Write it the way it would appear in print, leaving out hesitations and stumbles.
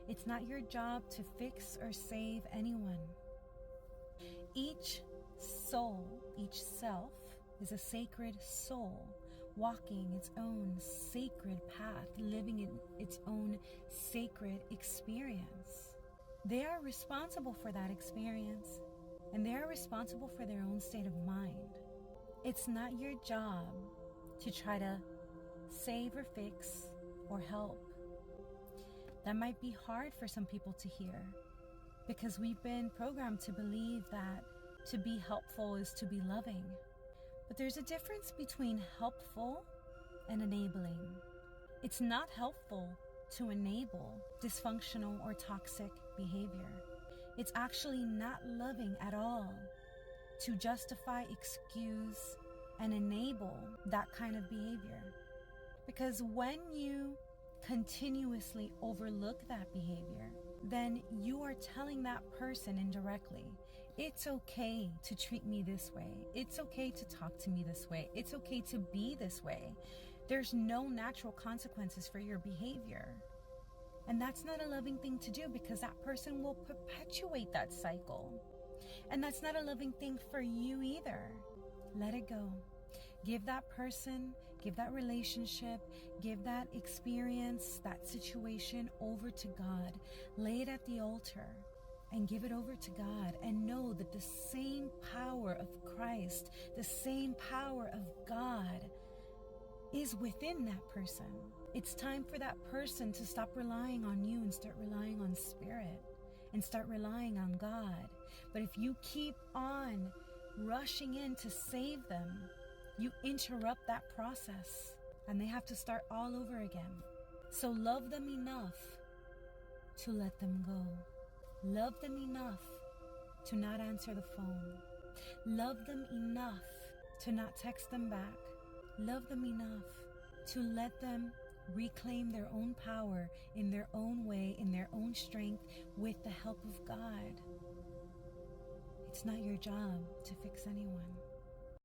It's not your job to fix or save anyone. Each soul, each self, is a sacred soul, walking its own sacred path, living in its own sacred experience. They are responsible for that experience, and they are responsible for their own state of mind. It's not your job to try to save or fix or help. That might be hard for some people to hear, because we've been programmed to believe that to be helpful is to be loving. But there's a difference between helpful and enabling. It's not helpful to enable dysfunctional or toxic behavior. It's actually not loving at all to justify, excuse, and enable that kind of behavior. Because when you continuously overlook that behavior, then you are telling that person indirectly, it's okay to treat me this way. It's okay to talk to me this way. It's okay to be this way. There's no natural consequences for your behavior. And that's not a loving thing to do, because that person will perpetuate that cycle. And that's not a loving thing for you either. Let it go. Give that person, give that relationship, give that experience, that situation over to God. Lay it at the altar and give it over to God, and know that the same power of Christ, the same power of God is within that person. It's time for that person to stop relying on you and start relying on Spirit and start relying on God. But if you keep on rushing in to save them, you interrupt that process and they have to start all over again. So love them enough to let them go. Love them enough to not answer the phone. Love them enough to not text them back. Love them enough to let them reclaim their own power in their own way, in their own strength, with the help of God. It's not your job to fix anyone.